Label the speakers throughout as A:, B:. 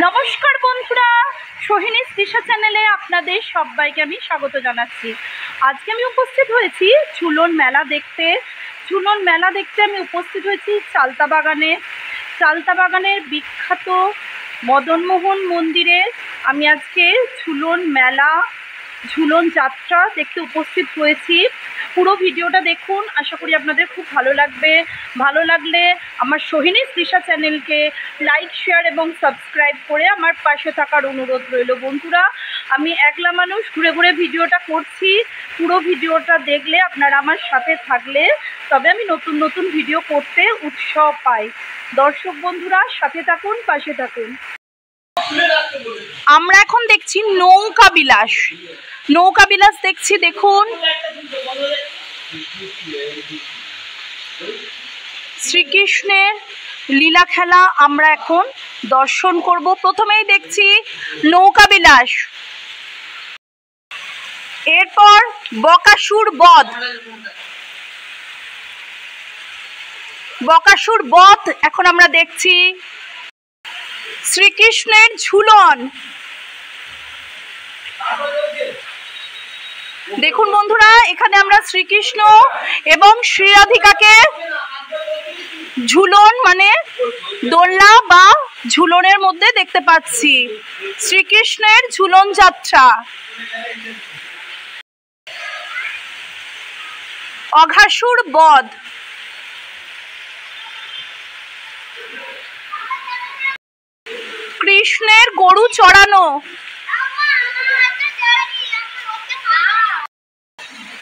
A: নমস্কার বন্ধুরা, সোহিনীস দিশা চ্যানেলে আপনাদের সবাইকে আমি স্বাগত জানাচ্ছি। আজকে আমি উপস্থিত হয়েছি ঝুলন মেলা দেখতে। ঝুলন মেলা দেখতে আমি উপস্থিত হয়েছি চালতা বাগানে। চালতা বাগানের বিখ্যাত মদনমোহন মন্দিরে আমি আজকে ঝুলন মেলা, ঝুলন যাত্রা দেখতে উপস্থিত হয়েছি। পুরো ভিডিওটা দেখুন, আশা করি আপনাদের খুব ভালো লাগবে। ভালো লাগলে আমার সোহিনীস দিশা চ্যানেলকে লাইক, শেয়ার এবং সাবস্ক্রাইব করে আমার পাশে থাকার অনুরোধ রইল। বন্ধুরা, আমি একলা মানুষ ঘুরে ঘুরে ভিডিওটা করছি। পুরো ভিডিওটা দেখলে, আপনারা আমার সাথে থাকলে তবে আমি নতুন নতুন ভিডিও করতে উৎসাহ পাই। দর্শক বন্ধুরা, সাথে থাকুন, পাশে থাকুন। আমরা এখন দেখছি নৌকা বিলাস। নৌকা বিলাস দেখছি, দেখুন শ্রীকৃষ্ণের লীলা খেলা আমরা এখন দর্শন করব। প্রথমেই দেখছি নৌকা বিলাস, এরপর বকাসুর বধ। বকাসুর বধ এখন আমরা দেখছি। শ্রীকৃষ্ণের ঝুলন দেখুন বন্ধুরা, এখানে আমরা শ্রীকৃষ্ণ এবং শ্রীরাধিকাকে ঝুলন মানে দোলনা বা ঝুলনের মধ্যে দেখতে পাচ্ছি। শ্রীকৃষ্ণের ঝুলন যাত্রা। অঘাসুর বধ। কৃষ্ণের গরু চড়ানো।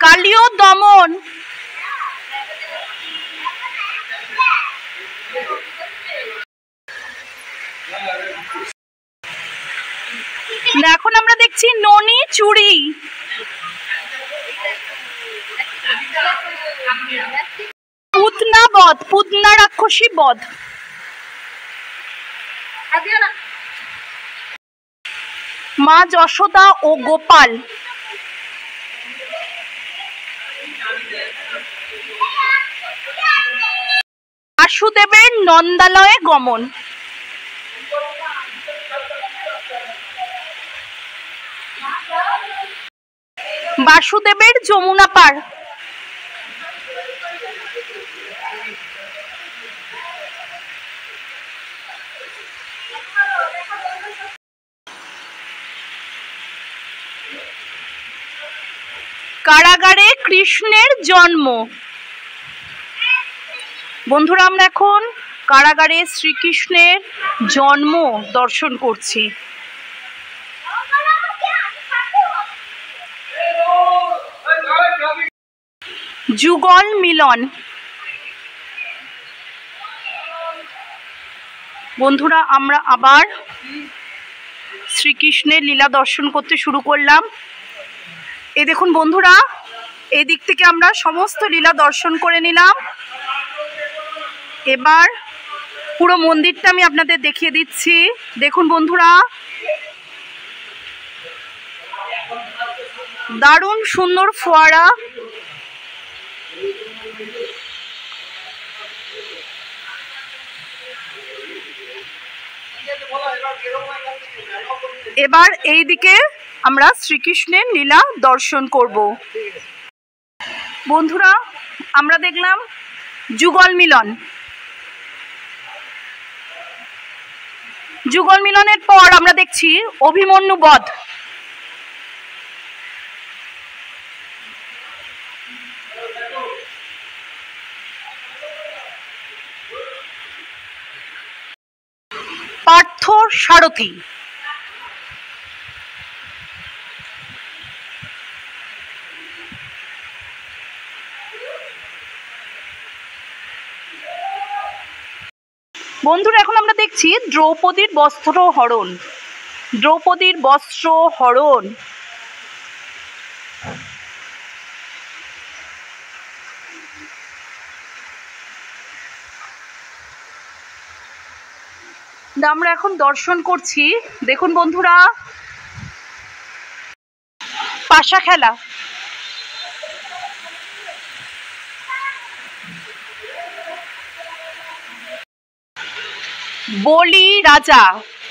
A: কালীয় দমন। এখন আমরা দেখছি ননি চুরি। পুতনা বধ, পুতনা রাক্ষসী বধ। মা যশোদা ও গোপাল। বাসুদেবের নন্দালয়ে গমন। বাসুদেবের যমুনা পার। কারাগারে কৃষ্ণের জন্ম। বন্ধুরা, আমরা এখন কারাগারে শ্রীকৃষ্ণের জন্ম দর্শন করছি। যুগল মিলন। বন্ধুরা, আমরা আবার শ্রীকৃষ্ণের লীলা দর্শন করতে শুরু করলাম। এই দেখুন বন্ধুরা, এই দিক থেকে আমরা সমস্ত লীলা দর্শন করে নিলাম। এবার পুরো মন্দিরটা আমি আপনাদের দেখিয়ে দিচ্ছি। দেখুন বন্ধুরা, দারুণ সুন্দর ফোয়ারা। এবার এই দিকে আমরা শ্রীকৃষ্ণের লীলা দর্শন করব। বন্ধুরা, আমরা দেখলাম যুগল মিলন। যুগল মিলনের পর আমরা দেখছি অভিমন্যু বধ। পার্থ সারথি। বন্ধুরা, এখন আমরা দেখছি দ্রৌপদীর বস্ত্র হরণ। দ্রৌপদীর বস্ত্র হরণ। আমরা এখন দর্শন করছি। দেখুন বন্ধুরা, পাশা খেলা। বলি রাজা।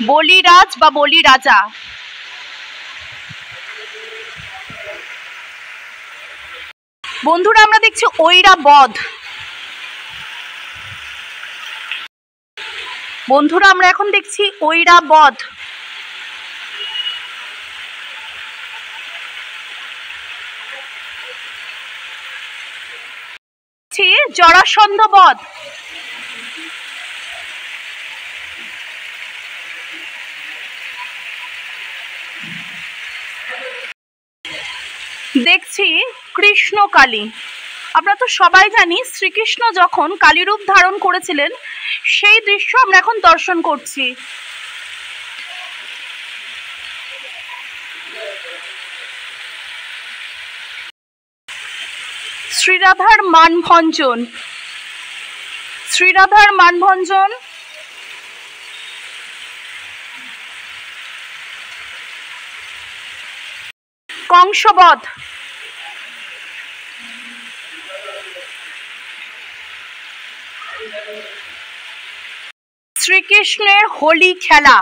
A: বলিরাজ বা বলি রাজা। বন্ধুরা আমরা দেখছি ঐরাবত। বন্ধুরা আমরা এখন দেখছি ঐরাবত। জরাসন্ধ বধ। দেখছি কৃষ্ণকালী। আমরা তো সবাই জানি শ্রীকৃষ্ণ যখন কালী রূপ ধারণ করেছিলেন সেই দৃশ্য আমরা এখন দর্শন করছি। শ্রীরাধার মানভঞ্জন। শ্রীরাধার মানভঞ্জন। কংসবধ। শ্রীকৃষ্ণের হোলি খেলা।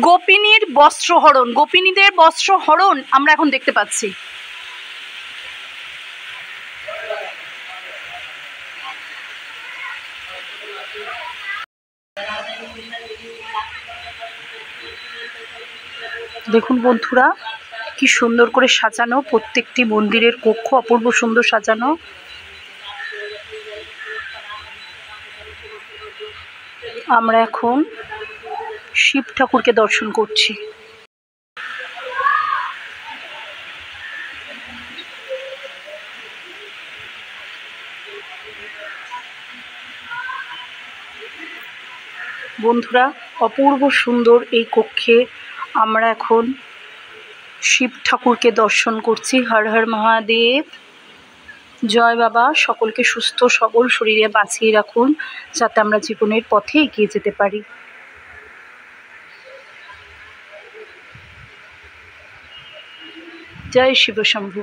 A: গোপিনীর বস্ত্রহরণ। গোপিনীদের বস্ত্রহরণ আমরা এখন দেখতে পাচ্ছি। দেখুন বন্ধুরা কি সুন্দর করে সাজানো, প্রত্যেকটি মন্দিরের কক্ষ অপূর্ব সুন্দর সাজানো। আমরা এখন শিব ঠাকুরকে দর্শন করছি। বন্ধুরা অপূর্ব সুন্দর এই কক্ষে আমরা এখন শিব ঠাকুরকে দর্শন করছি। হর হর মহাদেব, জয় বাবা। সকলকে সুস্থ সবল শরীরে বাঁচিয়ে রাখুন যাতে আমরা জীবনের পথে এগিয়ে যেতে পারি। জয় শিব শম্ভু।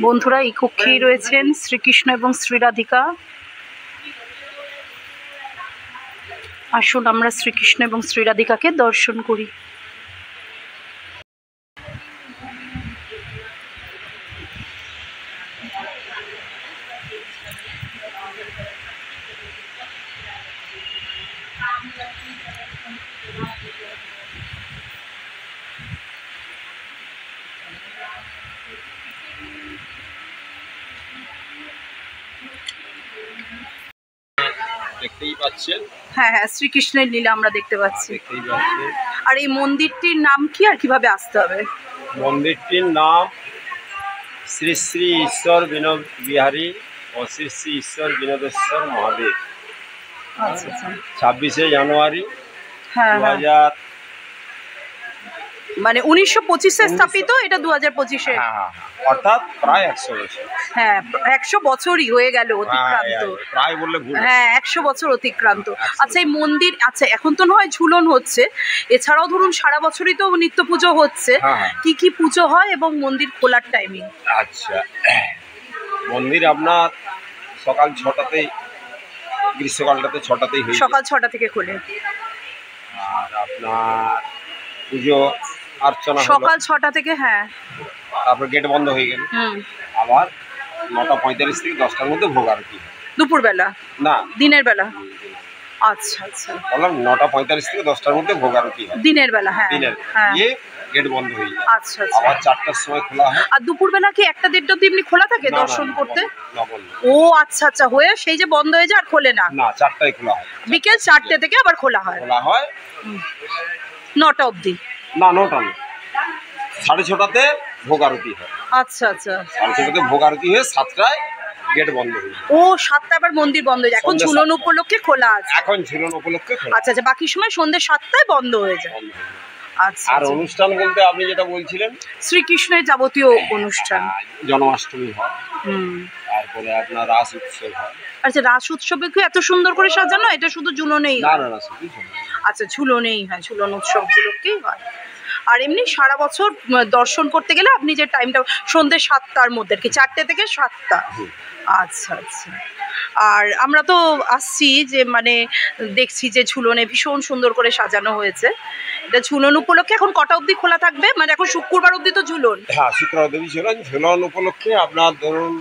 A: বন্ধুরা এই কক্ষেই রয়েছেন শ্রীকৃষ্ণ এবং শ্রীরাধিকা। আসুন আমরা শ্রীকৃষ্ণ এবং শ্রীরাধিকাকে দর্শন করি।
B: দেখতেই পাচ্ছেন,
A: হ্যাঁ হ্যাঁ শ্রীকৃষ্ণের লীলা আমরা দেখতে পাচ্ছি। আর এই মন্দিরটির নাম কি আর কিভাবে আসতে হবে?
B: মন্দিরটির নাম শ্রী শ্রী ঈশ্বর বিনোদ বিহারী ও শ্রী শ্রী ঈশ্বর বিনোদেশ্বর মহাদেব।
A: আচ্ছা আচ্ছা।
B: 26শে জানুয়ারি
A: হ্যাঁ
B: 2000,
A: মানে 1925-এ স্থাপিত, এটা 2025-এ।
B: অর্থাৎ প্রায় 100 বছর।
A: হ্যাঁ 100 বছরই হয়ে গেল অতিক্রান্ত।
B: প্রায় বললে ভুল।
A: হ্যাঁ 100 বছর অতিক্রান্ত। আচ্ছা এই মন্দির, আচ্ছা এখন তো নয় ঝুলন হচ্ছে, এছাড়াও ধরুন সারা বছরই তো নিত্য পুজো হচ্ছে, কি কি পুজো হয় এবং মন্দির খোলার টাইমিং?
B: আচ্ছা, মন্দির আপনার সকাল 6টাতেই, গ্রীষ্মকালটাতে 6টাতেই হয়,
A: সকাল 6টা থেকে খোলে।
B: আর আপনার পুজো অর্চনা
A: সকাল 6টা থেকে, হ্যাঁ।
B: তারপর গেট বন্ধ হয়ে গেল, আবার 9:45 থেকে 10টার মধ্যে ভোগ আরতি।
A: দুপুরবেলা
B: না,
A: দিনের বেলা। আচ্ছা আচ্ছা,
B: বললাম 9:45 থেকে 10টার মধ্যে ভোগ আরতি হয়
A: দিনের বেলা। হ্যাঁ
B: দিনের, গেট বন্ধ হয়ে যায়।
A: আচ্ছা আচ্ছা।
B: আবার 4টার সময় খোলা হয়।
A: আর দুপুরবেলা কি 1টা-1:30 অবধি এমনি খোলা থাকে দর্শন করতে? ও আচ্ছা আচ্ছা, হয়ে সেই যে বন্ধ হয়ে যায় আর খোলে না?
B: না, 4টায় খোলা হয়।
A: বিকেল 4টে থেকে আবার খোলা হয়?
B: 9টা অবধি।
A: না 9টা অবধি
B: না, 9টা না, 6:30টাতে ভোগ আরতি হয়।
A: আচ্ছা আচ্ছা।
B: 6:30 ভোগ আরতি হয়ে 7টায় গেট বন্ধ হয়ে যায়।
A: ও 7টা আবার মন্দির বন্ধ হয়ে যায়, এখন
B: সন্ধ্যে
A: ঝুলন
B: 7টায়।
A: উপলক্ষে খোলা আছে।
B: এখন ঝুলন উপলক্ষে খোলা।
A: আচ্ছা আচ্ছা, বাকি সময় সন্ধ্যে 7টায় বন্ধ হয়ে যায়।
B: বন্ধ হয়ে যায়।
A: আচ্ছা
B: আর
A: আচ্ছা।
B: অনুষ্ঠান বলতে আপনি যেটা বলছিলেন
A: শ্রীকৃষ্ণের যাবতীয় অনুষ্ঠান।
B: জন্মাষ্টমী হয়,
A: হুম।
B: তারপরে আপনার রাস উৎসব হয়।
A: আচ্ছা, রাস উৎসবে কি এত সুন্দর করে সাজানো? এটা শুধু ঝুলনেই
B: না
A: হয়?
B: না না শুধু ঝুলন।
A: আচ্ছা, ঝুলনেই হয়, ঝুলন উৎসব উপলক্ষেই হয়। আর এমনি সারা বছর দর্শন করতে গেলে আপনি যে টাইমটা সন্ধ্যে 7টার মধ্যে আর কি, 4টে থেকে 7টা।
B: হুম।
A: আচ্ছা আচ্ছা। আর আমরা তো আসছি যে মানে দেখছি যে ঝুলনে ভীষণ সুন্দর করে সাজানো হয়েছে। এটা ঝুলন উপলক্ষে এখন কটা অবধি খোলা থাকবে? মানে এখন শুক্রবার অবধি তো ঝুলন।
B: হ্যাঁ, শুক্রবার দেবী ঝুলন। ঝুলন উপলক্ষে আপনার ধরুন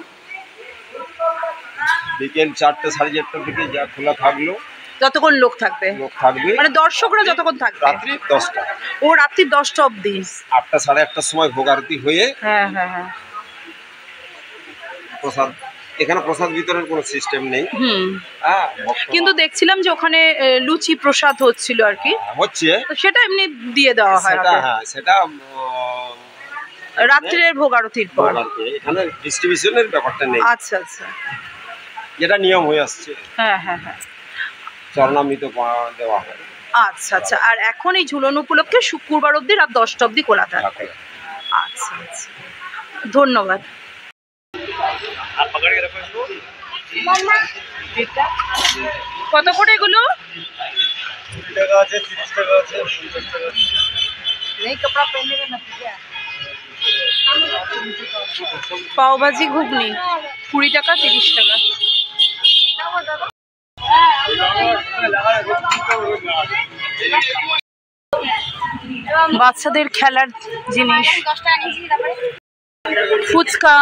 B: বিকেল 4টে 4:30টার দিকে যা খোলা থাকলো,
A: যতক্ষণ লোক থাকবে,
B: লোক থাকবে
A: মানে দর্শকরা যতক্ষণ থাকবে।
B: রাত্রি 10টা।
A: ও রাত্রি 10টা অবধি।
B: 8টা 8:30টার সময় ভোগ আরতি হয়ে
A: হ্যাঁ হ্যাঁ হ্যাঁ।
B: প্রসাদ, এখানে প্রসাদ বিতরণের কোনো সিস্টেম নেই।
A: হুম।
B: হ্যাঁ,
A: কিন্তু দেখছিলাম যে ওখানে লুচি প্রসাদ হচ্ছিল আর কি,
B: হচ্ছে
A: তো সেটা এমনি দিয়ে দেওয়া হয়
B: সেটা।
A: হাতে।
B: হ্যাঁ, সেটা
A: রাত্রের ভোগ আরতির পর।
B: ভোগ আরতি। এখানে ডিস্ট্রিবিউশনের ব্যাপারটা নেই,
A: আচ্ছা আচ্ছা।
B: যেটা নিয়ম হয়ে আসছে।
A: হ্যাঁ হ্যাঁ হ্যাঁ।
B: চরণামৃত দেওয়া হয়।
A: আচ্ছা আচ্ছা। আর এখন এই ঝুলন উপলক্ষে শুক্রবার অবধি রাত 10টা অবধি খোলা থাকে। আচ্ছা আচ্ছা, ধন্যবাদ। কত করে এগুলো?
B: 20 টাকা আছে, 30 টাকা আছে, 50 টাকা আছে।
A: পাওভাজি ঘুগনি 20 টাকা 30 টাকা। বাচ্চাদের খেলার জিনিস, ফুচকা,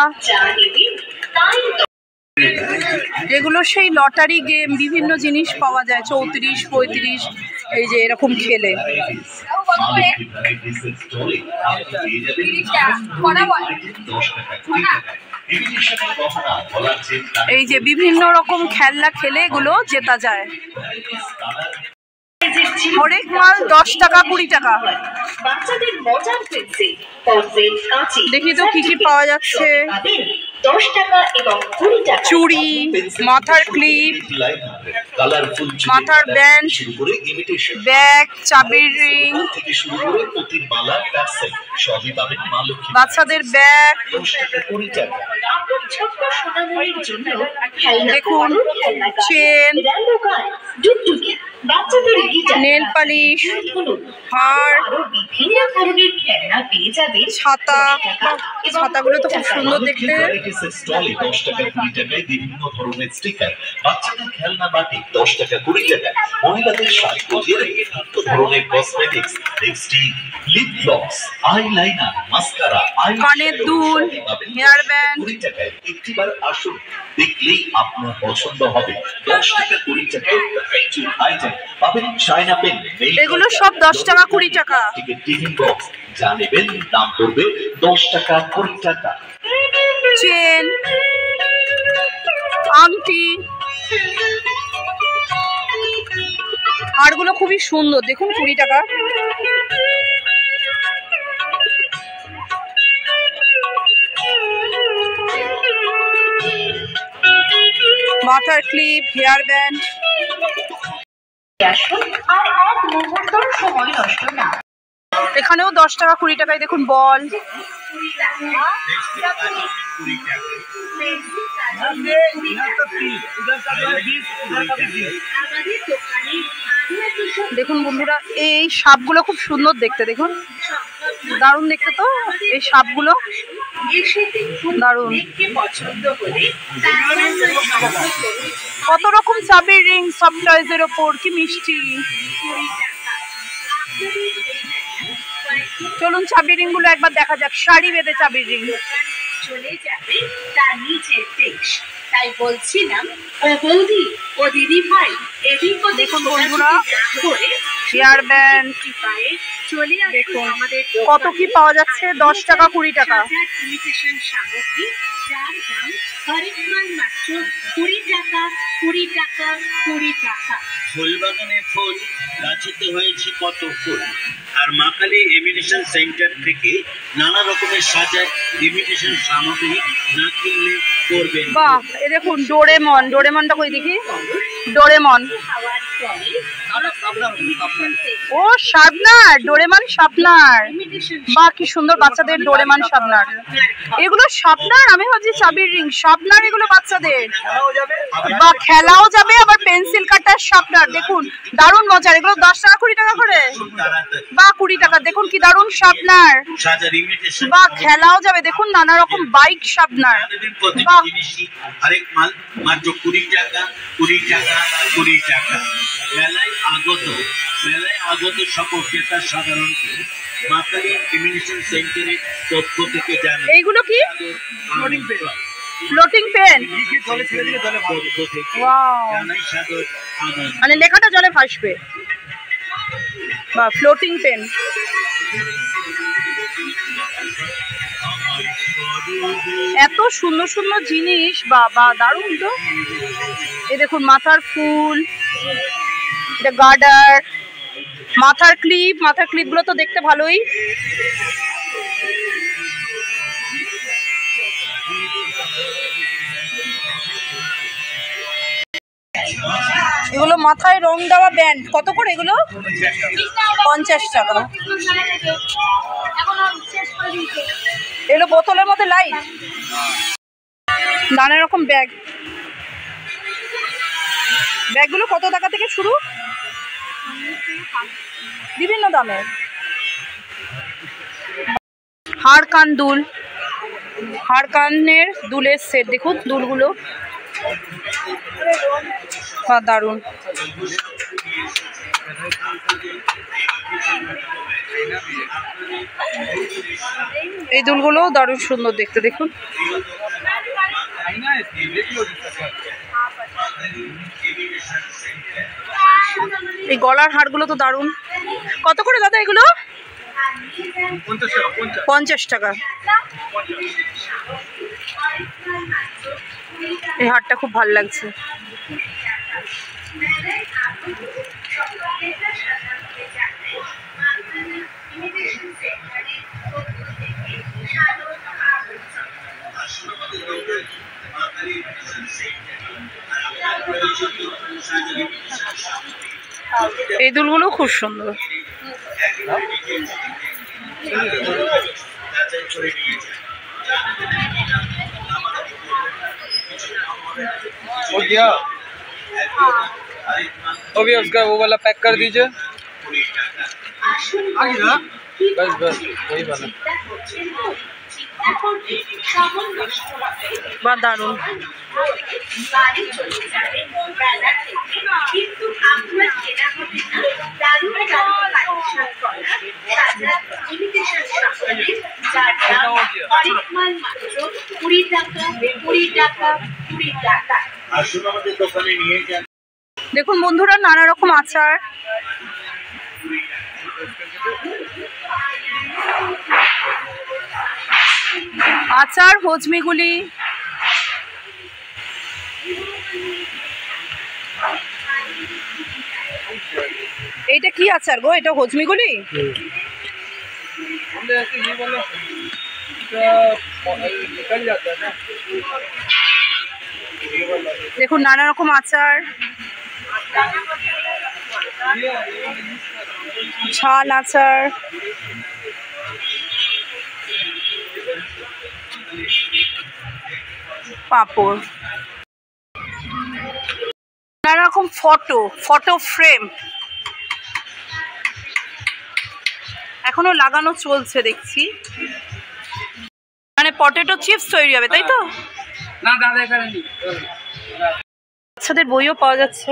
A: এগুলো সেই লটারি গেম, বিভিন্ন জিনিস পাওয়া যায় 34, 35, এই যে এরকম খেলে। এই যে বিভিন্ন রকম খেলনা খেলে এগুলো জেতা যায়। হরেক মাল 10 টাকা 20 টাকা। দেখি তো কি কি পাওয়া যাচ্ছে।
C: 10 টাকা এবং 20 টাকা।
A: চুড়ি, মাথার ক্লিপ, মাথার ব্যান্ড, ব্যাগ, চাবির রিং, বাচ্চাদের ব্যাগ।
C: আপনার ছোট্ট সোনামণির জন্য
A: দেখুন, চেন,
C: ডুগডুগি, বাচ্চাদের গিটার,
A: নেল পালিশ, হার,
C: আরো বিভিন্ন ধরনের খেলনা পেয়ে যাবেন।
A: ছাতা। ছাতাগুলো তো খুব সুন্দর দেখতে।
D: স্টলে 10 টাকা 20 টাকায় বিভিন্ন ধরনের স্টিকার, বাচ্চাদের খেলনা বাটি 10 টাকা 20 টাকা, মহিলাদের সাজগোজের বিভিন্ন ধরনের cosmetics, lipstick, lip gloss, eyeliner, mascara,
A: কানের দুল, হেয়ার ব্যান্ড।
D: 20 টাকায়। একটিবার আসুন, দেখলেই আপনার পছন্দ হবে। 10 টাকা 20 টাকায় ফ্যাক্টরি আইটেম পাবেন। চায়না পেন,
A: এগুলো সব 10 টাকা 20 টাকা।
D: টিফিন বক্স যা নেবেন দাম পড়বে 10 টাকা 20 টাকা।
A: চেন, আংটি, হারগুলো খুবই সুন্দর দেখুন, 20 টাকা। মাথার ক্লিপ, হেয়ার ব্যান্ড।
C: আসুন আর এক মুহূর্ত সময় নষ্ট না।
A: এখানেও 10 টাকা 20 টাকায় দেখুন বল। দেখুন বন্ধুরা, এই সাপগুলো খুব সুন্দর দেখতে, দেখুন দারুণ দেখতে তো এই সাপগুলো, দারুণ। কত রকম চাবির রিং, সফট টয়েজের ওপর, কি মিষ্টি। চলুন চাবির রিং গুলো একবার দেখা যাক। শাড়ি বেঁধে চাবির রিং।
C: চলে যাবে তার নিচের দেশ। তাই বলছিলাম, ও বৌদি, ও দিদি ভাই, এদিক ওদিক
A: দেখুন বন্ধুরা,
C: করে
A: হেয়ার ব্যান্ড
C: চলে আসুন
A: দেখুন
C: আমাদের
A: কত কি পাওয়া যাচ্ছে, 10 টাকা 20 টাকা।
C: ইমিটেশন সামগ্রী যার দাম হরেক মাল মাত্র 20 টাকা 20 টাকা 20 টাকা।
E: ফুলবাগানে ফুল গাছেতে হয়েছে কত ফুল। আর মা কালী ইমিটেশন সেন্টার থেকে নানা রকমের সাজায় ইমিটেশন সামগ্রী না কিনলে করবেন।
A: বাহ, এ দেখুন ডোরেমন, ডোরেমনটা কই দেখি, ডোরেমন।
C: খাওয়ার পরে
A: ও শার্পনার, ডোরেমন শার্পনার। বাহ, কি সুন্দর বাচ্চাদের ডোরেমন শার্পনার। এগুলো শার্পনার, আমি ভাবছি চাবির রিং। শার্পনার এগুলো বাচ্চাদের, বা খেলাও যাবে, আবার পেন্সিল কাটার শার্পনার। দেখুন দারুণ মজার, এগুলো 10 টাকা 20 টাকা করে, বা 20 টাকা। দেখুন কি দারুণ শার্পনার,
E: সাজার ইমিটেশন
A: বা খেলাও যাবে। দেখুন নানা রকম বাইক শার্পনার।
E: প্রতিটি
A: বাহ।
E: জিনিসই আরেক মাল মাত্র 20 টাকা 20 টাকা 20 টাকা। মেলায় আগত সকল ক্রেতা সাধারণত মা কালী ইমিটেশন সেন্টারের পক্ষ থেকে জানান।
A: এইগুলো কি ফ্লোটিং পেন?
E: পক্ষ থেকে
A: ওয়াও,
E: জানাই সাদর আনন্দ।
A: মানে লেখাটা জলে ভাসবে। বা ফ্লোটিং পেন। এত সুন্দর সুন্দর জিনিস, বাবা দারুণ তো। এই দেখুন মাথার ফুল, এটা গার্ডার, মাথার ক্লিপ। মাথার ক্লিপগুলো তো দেখতে ভালোই। এগুলো মাথায় রং দেওয়া ব্যান্ড। কত করে এগুলো? 50 টাকা। এগুলো বোতলের মধ্যে লাইট। নানা রকম ব্যাগ। ব্যাগগুলো কত টাকা থেকে শুরু? বিভিন্ন দামের। হাড় কান দুল, হাড় কানের দুলের সেট। দেখুন দুলগুলো বা দারুণ। এই দুলগুলো দারুণ সুন্দর দেখতে। দেখুন এই গলার হারগুলো তো দারুণ। কত করে দাদা এগুলো? 50 টাকা। এই হারটা খুব ভালো লাগছে। এই দুলগুলো খুব সুন্দর।
F: हो गया, हो गया। उसका वो वाला पैक कर दीजिए। बस बस वही वाला।
A: বা দারুণ।
C: বাড়ি চলে যাবে বেলা থেকে, কিন্তু আপনার কেনা হবে না দারুণ দারুণ কালেকশন করা সাজার ইমিটেশন সামগ্রী যার দাম হরেক মাল মাত্র 20 টাকা 20 টাকা 20 টাকা।
E: আসুন আমাদের দোকানে নিয়ে যান।
A: দেখুন বন্ধুরা নানা রকম আচার। আচার হজমিগুলি। এইটা কি আচার গো? এটা হজমিগুলি?
F: ऐसे ये वाला निकल जाता है ना।
A: দেখুন নানা রকম আচার, ঝাল আচার, পাঁপড়, নানা রকম ফটো ফ্রেম এখনো লাগানো চলছে দেখছি। মানে পটেটো চিপস তৈরি হবে, তাই তো?
F: না দাদা এখানে নেই।
A: বাচ্চাদের বইও পাওয়া যাচ্ছে।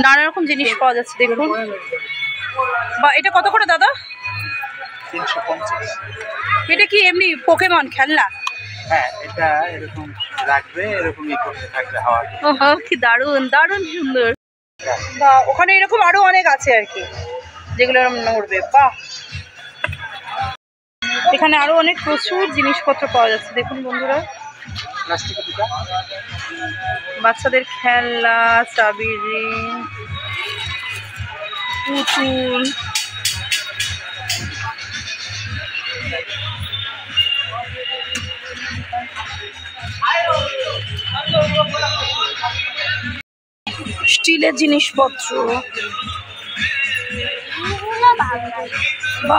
A: নানা রকম জিনিস পাওয়া যাচ্ছে দেখুন। বা এটা কত করে দাদা?
F: 350।
A: এটা কি এমনি পোকেমন খেলনা?
F: হ্যাঁ, এটা এরকম রাখবে, এরকমই করতে থাকবে হাওয়া।
A: ওহো, কি দারুণ দারুণ সুন্দর। বা ওখানে এরকম আরো অনেক আছে আর কি, যেগুলো এরকম নড়বে। বাহ, এখানে আরো অনেক প্রচুর জিনিসপত্র পাওয়া যাচ্ছে। দেখুন বন্ধুরা,
F: প্লাস্টিকের দুটা
A: বাচ্চাদের খেলনা, চাবি রিং, পুতুল, স্টিলের জিনিসপত্র বা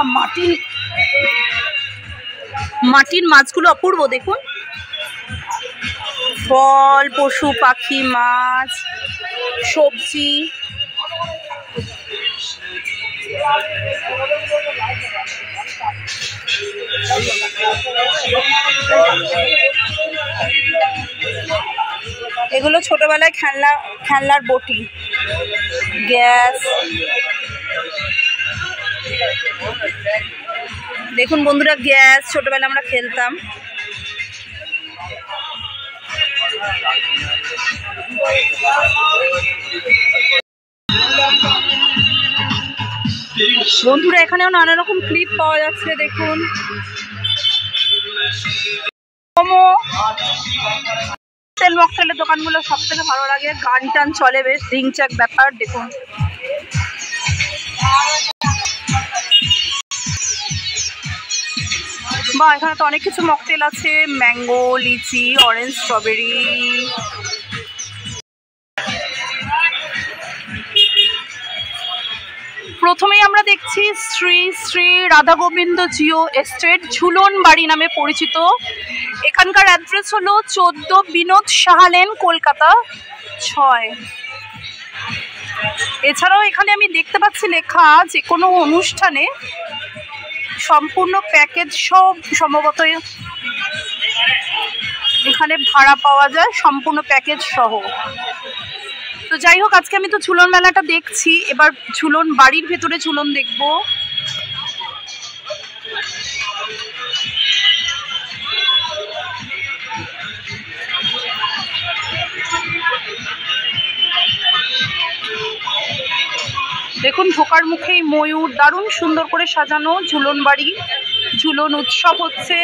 A: মাটির মাছগুলো অপূর্ব। দেখুন, ফল, পশু পাখি, মাছ, সবজি। এগুলো ছোটবেলায় খেলনার বটি, গ্যাস। দেখুন বন্ধুরা, গ্যাস ছোটবেলায় আমরা খেলতাম। বন্ধুরা, এখানেও নানা রকম ক্লিপ পাওয়া যাচ্ছে। দেখুন, তেল মকটেলের দোকানগুলো সব থেকে ভালো লাগে, গান টান চলে, বেশ রিংচাক ব্যাপার। দেখুন, বা এখানে তো অনেক কিছু মকটেল আছে, ম্যাঙ্গো, লিচি, অরেঞ্জ, স্ট্রবেরি। প্রথমেই আমরা দেখছি শ্রী শ্রী রাধা গোবিন্দ জিও এস্টেট, ঝুলন বাড়ি নামে পরিচিত। এখানকার অ্যাড্রেস হলো 14 বিনোদ সাহা লেন, কলকাতা 6। এছাড়াও এখানে আমি দেখতে পাচ্ছি লেখা যে কোনো অনুষ্ঠানে সম্পূর্ণ প্যাকেজ সব সম্ভবত এখানে ভাড়া পাওয়া যায়, সম্পূর্ণ প্যাকেজ সহ। তো যাই হোক, আজকে আমি তো ঝুলন মেলাটা দেখছি, এবার ঝুলন বাড়ির ভেতরে ঝুলন দেখব। দেখুন, ঢোকার মুখেই ময়ূর, দারুণ সুন্দর করে সাজানো ঝুলন বাড়ি। ঝুলন উৎসব হচ্ছে।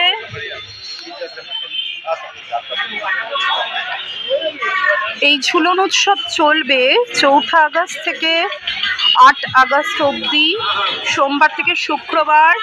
A: এই ঝুলন উৎসব চলবে 4 আগস্ট থেকে 8 আগস্ট অবধি, সোমবার থেকে শুক্রবার।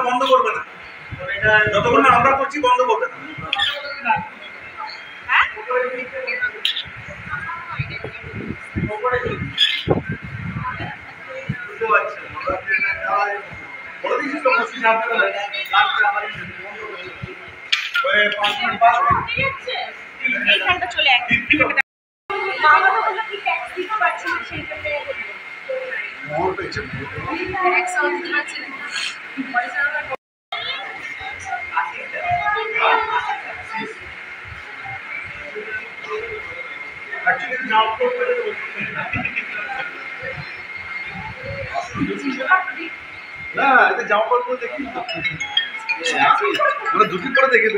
G: বন্ধ করবে না, যতক্ষণ না আমরা করছি বন্ধ করবে না। না, এটা জামা কাপড় দেখি, দুটি করে দেখে